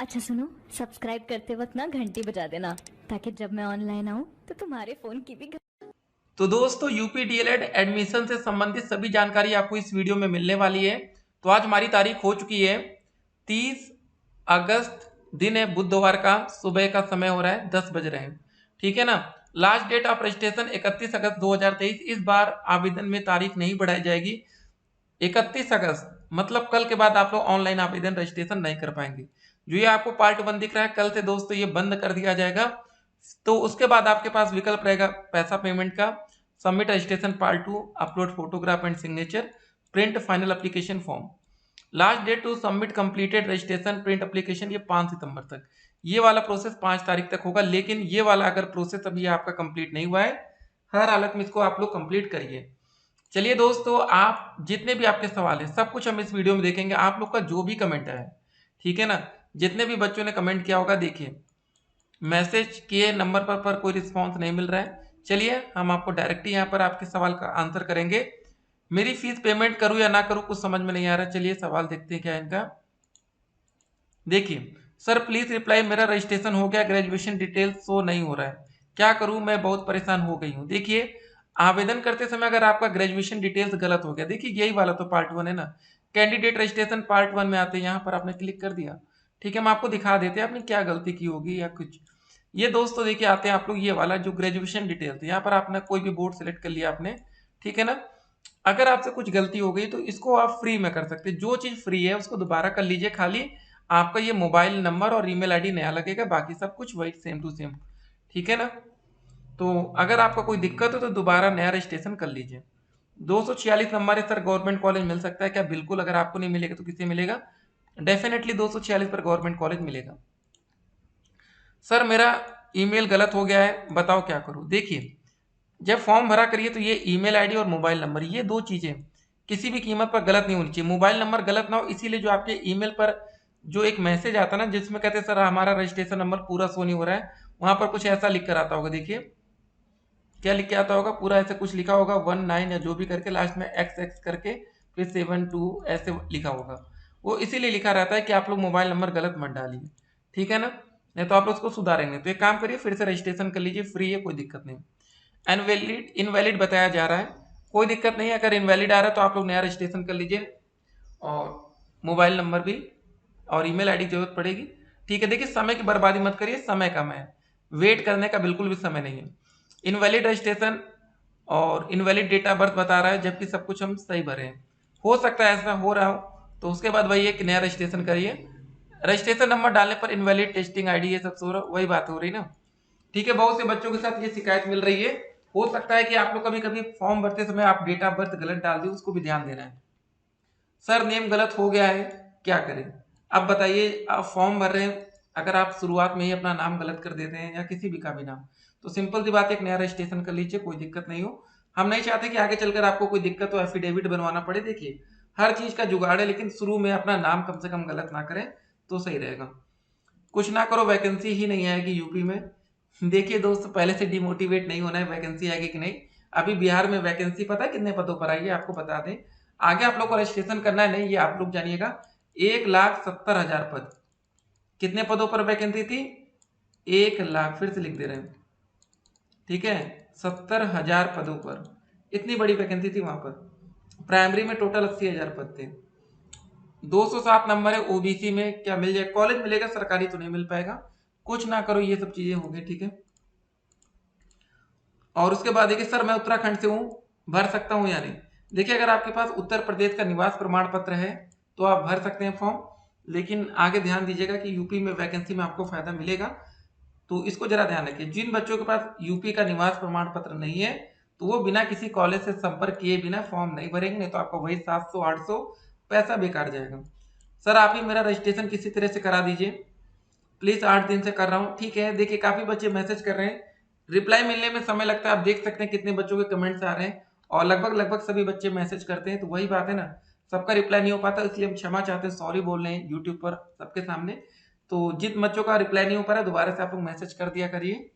अच्छा सुनो, सब्सक्राइब करते वक्त ना घंटी बजा देना ताकि जब मैं ऑनलाइन आऊँ तो तुम्हारे फोन की भी तो दोस्तों यूपी डीएलएड एडमिशन से संबंधित सभी जानकारी आपको इस वीडियो में मिलने वाली है। तो आज हमारी तारीख हो चुकी है 30 अगस्त, दिन है बुधवार का, सुबह का समय हो रहा है 10 बज रहे हैं। ठीक है ना। लास्ट डेट ऑफ रजिस्ट्रेशन 31 अगस्त 2023। इस बार आवेदन में तारीख नहीं बढ़ाई जाएगी। 31 अगस्त मतलब कल के बाद आप लोग ऑनलाइन आवेदन रजिस्ट्रेशन नहीं कर पाएंगे। जो ये आपको पार्ट 1 दिख रहा है, कल से दोस्तों ये बंद कर दिया जाएगा। तो उसके बाद आपके पास विकल्प रहेगा पैसा पेमेंट का, submit registration part 2, upload photograph and signature, print final application form. Last date to submit completed registration print application ये 5 सितंबर तक। ये वाला प्रोसेस 5 तारीख तक होगा, लेकिन ये वाला अगर प्रोसेस अभी आपका कंप्लीट नहीं हुआ है, हर हालत में इसको आप लोग कंप्लीट करिए। चलिए दोस्तों, आप जितने भी आपके सवाल हैं सब कुछ हम इस वीडियो में देखेंगे। आप लोग का जो भी कमेंट है, ठीक है ना, जितने भी बच्चों ने कमेंट किया होगा, देखिए मैसेज किए नंबर पर कोई रिस्पांस नहीं मिल रहा है। चलिए हम आपको डायरेक्टली यहाँ पर आपके सवाल का आंसर करेंगे। मेरी फीस पेमेंट करूँ या ना करूँ, कुछ समझ में नहीं आ रहा। चलिए सवाल देखते हैं क्या है इनका। देखिए, सर प्लीज रिप्लाई, मेरा रजिस्ट्रेशन हो गया, ग्रेजुएशन डिटेल्स शो नहीं हो रहा है, क्या करूं, मैं बहुत परेशान हो गई हूं। देखिए, आवेदन करते समय अगर आपका ग्रेजुएशन डिटेल्स गलत हो गया, देखिए यही वाला तो पार्ट 1 है ना, कैंडिडेट रजिस्ट्रेशन पार्ट 1 में आते हैं, यहाँ पर आपने क्लिक कर दिया। ठीक है, हम आपको दिखा देते हैं आपने क्या गलती की होगी या कुछ। ये दोस्तों देखिए आते हैं आप लोग, ये वाला जो ग्रेजुएशन डिटेल्स, यहाँ पर आपने कोई भी बोर्ड सेलेक्ट कर लिया आपने, ठीक है ना। अगर आपसे कुछ गलती हो गई तो इसको आप फ्री में कर सकते हैं। जो चीज़ फ्री है उसको दोबारा कर लीजिए, खाली आपका ये मोबाइल नंबर और ईमेल आईडी नया लगेगा, बाकी सब कुछ वही सेम टू सेम। ठीक है ना। तो अगर आपका कोई दिक्कत हो तो दोबारा नया रजिस्ट्रेशन कर लीजिए। 246 नंबर है सर, गवर्नमेंट कॉलेज मिल सकता है क्या? बिल्कुल, अगर आपको नहीं मिलेगा तो किसे मिलेगा? डेफिनेटली 246 पर गवर्नमेंट कॉलेज मिलेगा। सर मेरा ईमेल गलत हो गया है, बताओ क्या करूँ। देखिए, जब फॉर्म भरा करिए तो ये ईमेल आईडी और मोबाइल नंबर, ये दो चीज़ें किसी भी कीमत पर गलत नहीं होनी चाहिए। मोबाइल नंबर गलत ना हो, इसीलिए जो आपके ईमेल पर जो एक मैसेज आता है ना, जिसमें कहते हैं सर हमारा रजिस्ट्रेशन नंबर पूरा शो नहीं हो रहा है, वहां पर कुछ ऐसा लिख कर आता होगा। देखिए क्या लिख के आता होगा, पूरा ऐसे कुछ लिखा होगा 19 या जो भी करके लास्ट में एक्स एक्स करके फिर 72 ऐसे लिखा होगा। वो इसीलिए लिखा रहता है कि आप लोग मोबाइल नंबर गलत मत डालिए। ठीक है ना, नहीं तो आप लोग उसको सुधारेंगे। तो एक काम करिए, फिर से रजिस्ट्रेशन कर लीजिए, फ्री है, कोई दिक्कत नहीं। इनवैलिड इनवैलिड बताया जा रहा है, कोई दिक्कत नहीं है। अगर इनवैलिड आ रहा है तो आप लोग नया रजिस्ट्रेशन कर लीजिए, और मोबाइल नंबर भी और ईमेल आईडी की जरूरत पड़ेगी। ठीक है, देखिए समय की बर्बादी मत करिए, समय कम है, वेट करने का बिल्कुल भी समय नहीं है। इनवैलिड रजिस्ट्रेशन और इनवैलिड डेट ऑफ बर्थ बता रहा है, जबकि सब कुछ हम सही भरे हैं। हो सकता है ऐसा हो रहा हो, तो उसके बाद वही एक नया रजिस्ट्रेशन करिए। रजिस्ट्रेशन नंबर डालने पर इनवैलिड टेस्टिंग आईडी ये सब सो रहा, वही बात हो रही ना। ठीक है, बहुत से बच्चों के साथ ये शिकायत मिल रही है। हो सकता है कि आप लोग कभी कभी फॉर्म भरते समय आप डेट ऑफ बर्थ गलत डाल दिए, उसको भी ध्यान देना है। सर नेम गलत हो गया है, क्या करें? अब बताइए, आप फॉर्म भर रहे हैं, अगर आप शुरुआत में ही अपना नाम गलत कर देते हैं या किसी भी का भी नाम, तो सिंपल सी बात है, एक नया रजिस्ट्रेशन कर लीजिए, कोई दिक्कत नहीं हो। हम नहीं चाहते कि आगे चलकर आपको कोई दिक्कत हो, एफिडेविट बनवाना पड़े। देखिए हर चीज का जुगाड़ है, लेकिन शुरू में अपना नाम कम से कम गलत ना करें तो सही रहेगा। कुछ ना करो, वैकेंसी ही नहीं आएगी यूपी में। देखिए दोस्त, पहले से डिमोटिवेट नहीं होना है, वैकेंसी आएगी कि नहीं। अभी बिहार में वैकेंसी पता है कितने पदों पर आई है, आपको बता दें। आगे आप लोग को रजिस्ट्रेशन करना है नहीं, ये आप लोग जानिएगा। 1,70,000 पद। कितने पदों पर वैकेंसी थी? 1 लाख, फिर से लिख दे रहे हैं, ठीक है, 70,000 पदों पर इतनी बड़ी वैकेंसी थी वहां पर। प्राइमरी में टोटल 80,000 पद थे। 207 नंबर है ओबीसी में, क्या मिल जाए? कॉलेज मिलेगा, सरकारी तो नहीं मिल पाएगा। कुछ ना करो, ये सब चीजें होंगी। ठीक है, और उसके बाद देखिए, सर मैं उत्तराखंड से हूँ, भर सकता हूँ या नहीं? देखिए, अगर आपके पास उत्तर प्रदेश का निवास प्रमाण पत्र है तो आप भर सकते हैं फॉर्म, लेकिन आगे ध्यान दीजिएगा कि यूपी में वैकेंसी में आपको फायदा मिलेगा, तो इसको जरा ध्यान रखिए। जिन बच्चों के पास यूपी का निवास प्रमाण पत्र नहीं है, तो वो बिना किसी कॉलेज से संपर्क किए बिना फॉर्म नहीं भरेंगे, नहीं तो आपका वही 700-800 पैसा बेकार जाएगा। सर आप ही मेरा रजिस्ट्रेशन किसी तरह से करा दीजिए प्लीज, 8 दिन से कर रहा हूँ। ठीक है, देखिए काफी बच्चे मैसेज कर रहे हैं, रिप्लाई मिलने में समय लगता है। आप देख सकते हैं कितने बच्चों के कमेंट्स आ रहे हैं, और लगभग लगभग सभी बच्चे मैसेज करते हैं, तो वही बात है ना, सबका रिप्लाई नहीं हो पाता, इसलिए हम क्षमा चाहते हैं, सॉरी बोल रहे हैं यूट्यूब पर सबके सामने। तो जिन बच्चों का रिप्लाई नहीं हो पा रहा है, दोबारा से आप लोग मैसेज कर दिया करिए।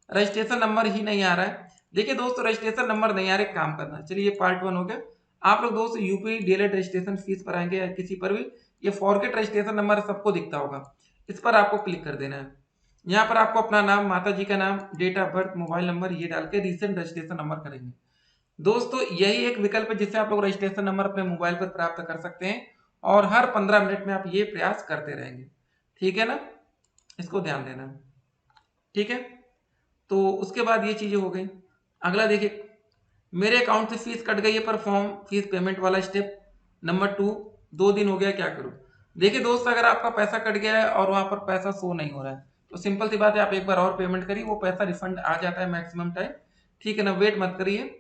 रजिस्ट्रेशन नंबर ही नहीं आ रहा है। देखिए दोस्तों, रजिस्ट्रेशन नंबर नहीं आ रहा है, काम करना। चलिए ये पार्ट 1 हो गया। आप लोग दोस्त यूपी डीएलएड रजिस्ट्रेशन फीस पर आएंगे या किसी पर भी, ये फॉरगेट रजिस्ट्रेशन नंबर सबको दिखता होगा, इस पर आपको क्लिक कर देना है। यहाँ पर आपको अपना नाम, माता जी का नाम, date of birth, mobile number ये डाल के रिसेंट रजिस्ट्रेशन नंबर करेंगे। दोस्तों यही एक विकल्प है जिससे आप लोग रजिस्ट्रेशन नंबर अपने मोबाइल पर प्राप्त कर सकते हैं और हर 15 मिनट में आप ये प्रयास करते रहेंगे। ठीक है ना, इसको ध्यान देना। ठीक है, तो उसके बाद ये चीजें हो गई। अगला देखिए, मेरे अकाउंट से फीस कट गई है पर फॉर्म फीस पेमेंट वाला स्टेप नंबर 2, 2 दिन हो गया, क्या करूं? देखिए दोस्त, अगर आपका पैसा कट गया है और वहां पर पैसा शो नहीं हो रहा है तो सिंपल सी बात है, आप एक बार और पेमेंट करिए, वो पैसा रिफंड आ जाता है मैक्सिमम टाइम। ठीक है ना, वेट मत करिए।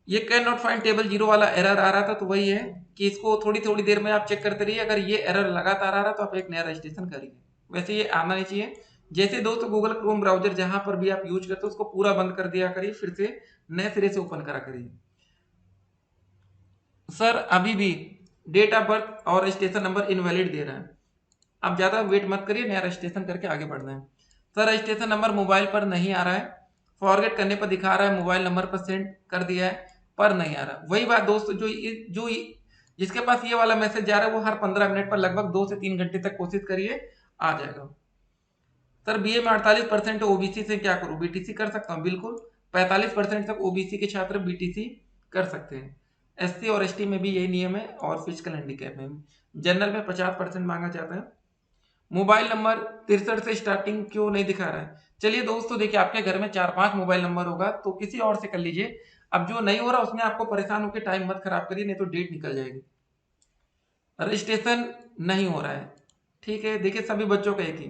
ये कैन नॉट फाइंड टेबल 0 वाला एरर आ रहा था, तो वही है कि इसको थोड़ी थोड़ी देर में आप चेक करते रहिए। अगर ये एरर लगातार आ रहा है तो आप एक नया रजिस्ट्रेशन करिए। वैसे ये आना नहीं चाहिए। जैसे दोस्तों गूगल क्रोम ब्राउजर जहां पर भी आप यूज करते हो उसको पूरा बंद कर दिया करिए, फिर से नए सिरे से ओपन करा करिए। सर अभी भी डेट ऑफ बर्थ और रजिस्ट्रेशन नंबर इनवैलिड दे रहा है। आप ज्यादा वेट मत करिए, नया रजिस्ट्रेशन करके आगे बढ़ना है। सर रजिस्ट्रेशन नंबर मोबाइल पर नहीं आ रहा है, फॉरगेट करने पर दिखा रहा है, मोबाइल नंबर पर सेंड कर दिया है पर नहीं आ रहा। वही बात दोस्तों, जो जिसके पास ये वाला मैसेज जा रहा है वो हर 15 मिनट पर लगभग 2 से 3 घंटे तक कोशिश करिए, आ जाएगा। सर बीए में 48% ओबीसी से क्या करूं? बीटीसी कर सकता हूं, बिल्कुल। 45% तक ओबीसी के छात्र बीटीसी कर सकते हैं। एससी और एसटी में भी यही नियम है और फिजिकल हैंडीकैप में भी। जनरल में 50% मांगा जाता है। मोबाइल नंबर 63 से स्टार्टिंग क्यों नहीं दिखा रहा है? चलिए दोस्तों देखिए, आपके घर में 4-5 मोबाइल नंबर होगा तो किसी और से कर लीजिए। अब जो नहीं हो रहा उसमें आपको परेशान होकर टाइम मत खराब करिए, नहीं तो डेट निकल जाएगी। रजिस्ट्रेशन नहीं हो रहा है, ठीक है। देखिए सभी बच्चों का एक ही,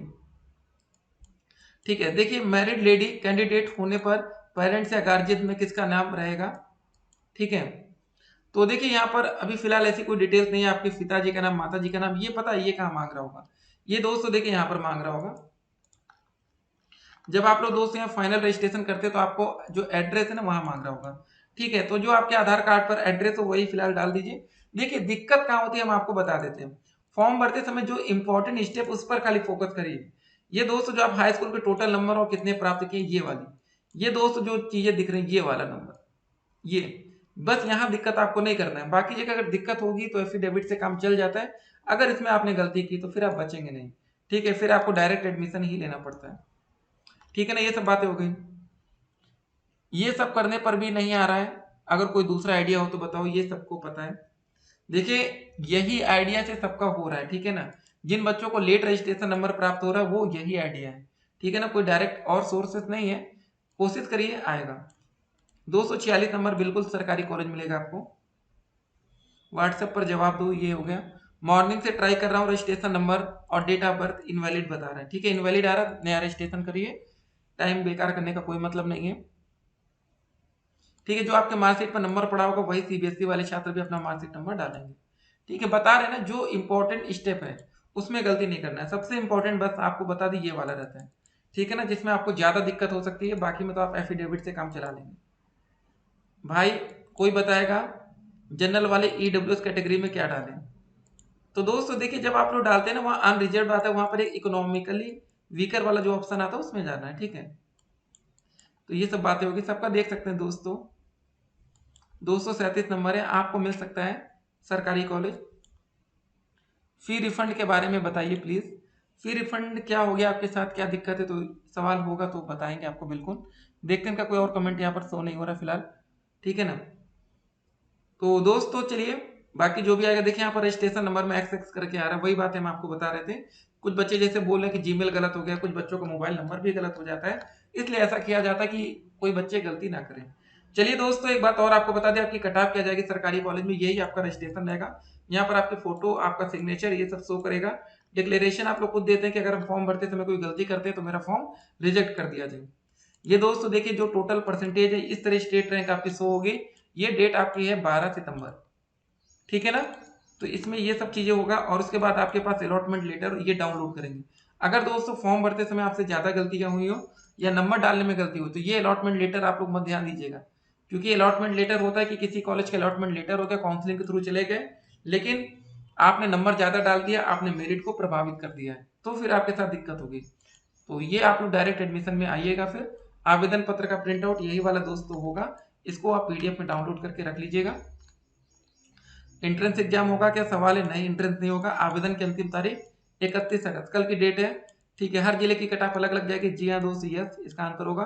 ठीक है। देखिए मैरिड लेडी कैंडिडेट होने पर पेरेंट्स या गार्जियन में किसका नाम रहेगा? ठीक है, तो देखिए यहाँ पर अभी फिलहाल ऐसी कोई डिटेल्स नहीं है। आपके पिताजी का नाम, माता जी का नाम, ये पता है ये कहाँ मांग रहा होगा? ये दोस्तों देखिए यहाँ पर मांग रहा होगा। जब आप लोग दोस्त यहाँ फाइनल रजिस्ट्रेशन करते हैं तो आपको जो एड्रेस है ना वहां मांग रहा होगा। ठीक है, तो जो आपके आधार कार्ड पर एड्रेस हो वही फिलहाल डाल दीजिए। देखिए दिक्कत कहाँ होती है हम आपको बता देते हैं। फॉर्म भरते समय जो इंपॉर्टेंट स्टेप उस पर खाली फोकस करिए। ये दोस्तों जो आप हाई स्कूल के टोटल नंबर और कितने प्राप्त किए ये वाली, ये दोस्तों जो चीजें दिख रही है ये वाला नंबर, ये बस यहाँ दिक्कत आपको नहीं करना है। बाकी जगह अगर दिक्कत होगी तो एफिडेविट से काम चल जाता है। अगर इसमें आपने गलती की तो फिर आप बचेंगे नहीं। ठीक है, फिर आपको डायरेक्ट एडमिशन ही लेना पड़ता है। ठीक है ना, ये सब बातें हो गई। ये सब करने पर भी नहीं आ रहा है, अगर कोई दूसरा आइडिया हो तो बताओ, ये सबको पता है। देखिए यही आइडिया से सबका हो रहा है, ठीक है ना। जिन बच्चों को लेट रजिस्ट्रेशन नंबर प्राप्त हो रहा है वो यही आइडिया है, ठीक है ना। कोई डायरेक्ट और सोर्सेस नहीं है, कोशिश करिए आएगा। 246 नंबर बिल्कुल सरकारी कॉलेज मिलेगा आपको। व्हाट्सएप पर जवाब दो, ये हो गया। मॉर्निंग से ट्राई कर रहा हूँ, रजिस्ट्रेशन नंबर और डेट ऑफ बर्थ इनवैलिड बता रहा है। ठीक है, इनवैलिड आ रहा है, नया रजिस्ट्रेशन करिए, टाइम बेकार करने का कोई मतलब नहीं है। ठीक है, जो आपके मार्कशीट पर नंबर पड़ा होगा वही सीबीएसई वाले छात्र भी अपना मार्कशीट नंबर डालेंगे। ठीक है, बता रहे ना जो इंपॉर्टेंट स्टेप है उसमें गलती नहीं करना है। सबसे इंपॉर्टेंट बस आपको बता दी ये वाला रहता है, ठीक है ना, जिसमें आपको ज्यादा दिक्कत हो सकती है। बाकी में तो आप एफिडेविट से काम चला लेंगे। भाई कोई बताएगा जनरल वाले ईडब्ल्यूएस कैटेगरी में क्या डालें? तो दोस्तों देखिए, जब आप लोग डालते हैं ना वहां अनरिजर्व आता है, वहां पर एक इकोनॉमिकली वीकर वाला जो ऑप्शन आता है उसमें जाना है। ठीक है, तो ये सब बातें होगी, सबका देख सकते हैं दोस्तों। 237 नंबर है, आपको मिल सकता है सरकारी कॉलेज। फी रिफंड के बारे में बताइए प्लीज। फी रिफंड क्या हो गया आपके साथ, क्या दिक्कत है? तो सवाल होगा तो बताएंगे आपको, बिल्कुल। देखते हैं इनका कोई और कमेंट यहाँ पर शो नहीं हो रहा फिलहाल, ठीक है ना। तो दोस्तों चलिए, बाकी जो भी आएगा देखिए यहाँ पर रजिस्ट्रेशन नंबर में एक्स एक्स करके आ रहा है, वही बात हम आपको बता रहे थे। कुछ बच्चे जैसे बोल रहे हैं कि जीमेल गलत हो गया, कुछ बच्चों का मोबाइल नंबर भी गलत हो जाता है, इसलिए ऐसा किया जाता है कि कोई बच्चे गलती ना करें। चलिए दोस्तों, एक बात और आपको बता दें, आपकी कट ऑफ क्या जाएगी सरकारी कॉलेज में, यही आपका रजिस्ट्रेशन रहेगा। यहाँ पर आपके फोटो, आपका सिग्नेचर, ये सब शो करेगा। डिक्लेरेशन आप लोग खुद देते हैं कि अगर हम फॉर्म भरते समय कोई गलती करते हैं तो मेरा फॉर्म रिजेक्ट कर दिया जाए। ये दोस्तों देखिए जो टोटल परसेंटेज है, इस तरह स्टेट रैंक आपकी शो होगी। ये डेट आपकी है 12 सितंबर, ठीक है ना। तो इसमें ये सब चीजें होगा और उसके बाद आपके पास अलॉटमेंट लेटर, ये डाउनलोड करेंगे। अगर दोस्तों फॉर्म भरते समय आपसे ज्यादा गलतियां हुई हो या नंबर डालने में गलती हो तो ये अलॉटमेंट लेटर आप लोग मत ध्यान दीजिएगा, क्योंकि अलॉटमेंट लेटर होता है कि किसी कॉलेज के अलॉटमेंट लेटर होता है, काउंसलिंग के थ्रू चले गए, लेकिन आपने नंबर ज्यादा डाल दिया, आपने मेरिट को प्रभावित कर दिया है, तो फिर आपके साथ दिक्कत होगी। तो ये आप लोग डायरेक्ट एडमिशन में आइएगा। फिर आवेदन पत्र का प्रिंट आउट यही वाला दोस्तों होगा, इसको आप पीडीएफ में डाउनलोड करके रख लीजिएगा। एंट्रेंस एग्जाम होगा क्या? सवाल है, नहीं एंट्रेंस नहीं होगा। आवेदन की अंतिम तारीख 31 अगस्त कल की डेट है। ठीक है, हर जिले की कट ऑफ अलग अलग जाएगी। जी हाँ दोस्त, यस इसका आंसर होगा।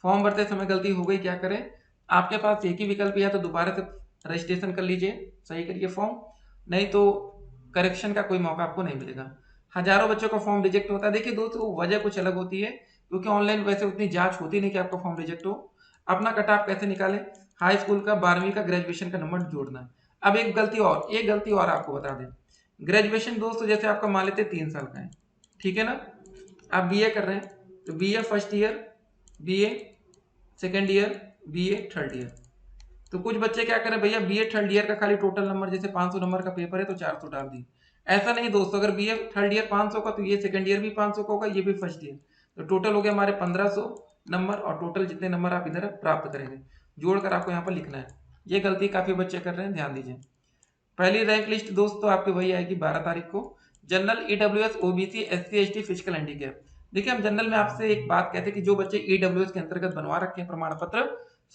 फॉर्म भरते समय गलती हो गई, क्या करें, आपके पास एक ही विकल्प है, तो दोबारा से रजिस्ट्रेशन कर लीजिए, सही करिए फॉर्म, नहीं तो करेक्शन का कोई मौका आपको नहीं मिलेगा। हजारों बच्चों का फॉर्म रिजेक्ट होता है। देखिए दोस्तों, वजह कुछ अलग होती है, क्योंकि ऑनलाइन वैसे उतनी जांच होती नहीं कि आपका फॉर्म रिजेक्ट हो। अपना कट ऑफ कैसे निकालें, हाई स्कूल का 12वीं का ग्रेजुएशन का नंबर जोड़ना है। अब एक गलती और आपको बता दें, ग्रेजुएशन दोस्तों जैसे आपका मान लेते 3 साल का है, ठीक है ना, आप बीए कर रहे हैं तो BA first year, BA second year, BA third year. तो कुछ बच्चे क्या करें भैया, बीए थर्ड ईयर का खाली टोटल नंबर, जैसे 500 नंबर का पेपर है तो 400 डाल दी। ऐसा नहीं दोस्तों, अगर बीए थर्ड ईयर 500 का तो ये सेकंड ईयर भी 500 का होगा, ये भी फर्स्ट ईयर, तो टोटल हो गया हमारे 1500 नंबर, और टोटल जितने नंबर आप इधर प्राप्त करेंगे जोड़कर आपको यहाँ पर लिखना है। ये गलती काफी बच्चे कर रहे हैं, ध्यान दीजिए। पहली रैंक लिस्ट दोस्तों आपकी वही आएगी 12 तारीख को। General, EWS, OBC, SC ST, physical handicap. देखिए हम जनरल में आपसे एक बात कहते हैं कि जो बच्चे ईडब्ल्यूएस के अंतर्गत बनवा रखे हैं प्रमाण पत्र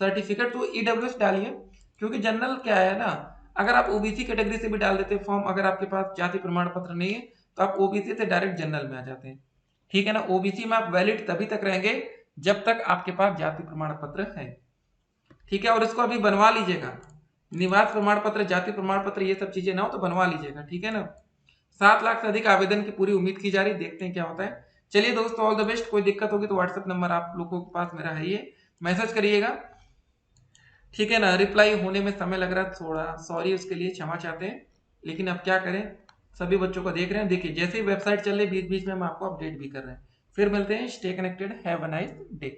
सर्टिफिकेट, तो ईडब्ल्यूएस डालिए, क्योंकि जनरल क्या है ना, अगर आप ओबीसी कैटेगरी से भी डाल देते फॉर्म, अगर आपके पास जाति प्रमाण पत्र नहीं है तो आप ओबीसी से डायरेक्ट जनरल में आ जाते हैं, ठीक है ना। ओबीसी में आप वैलिड तभी तक रहेंगे जब तक आपके पास जाति प्रमाण पत्र है, ठीक है। और इसको अभी बनवा लीजिएगा, निवास प्रमाण पत्र, जाति प्रमाण पत्र, ये सब चीजें ना हो तो बनवा लीजिएगा, ठीक है ना। 7 लाख से अधिक आवेदन की पूरी उम्मीद की जा रही, देखते हैं क्या होता है। चलिए दोस्तों, ऑल द बेस्ट। कोई दिक्कत होगी तो व्हाट्सएप नंबर आप लोगों के पास मेरा है, ये मैसेज करिएगा, ठीक है ना। रिप्लाई होने में समय लग रहा है थोड़ा, सॉरी उसके लिए, क्षमा चाहते हैं, लेकिन अब क्या करें, सभी बच्चों को देख रहे हैं। देखिए जैसे ही वेबसाइट चल रही, बीच बीच में हम आपको अपडेट भी कर रहे हैं। फिर मिलते हैं, stay connected, have a nice day.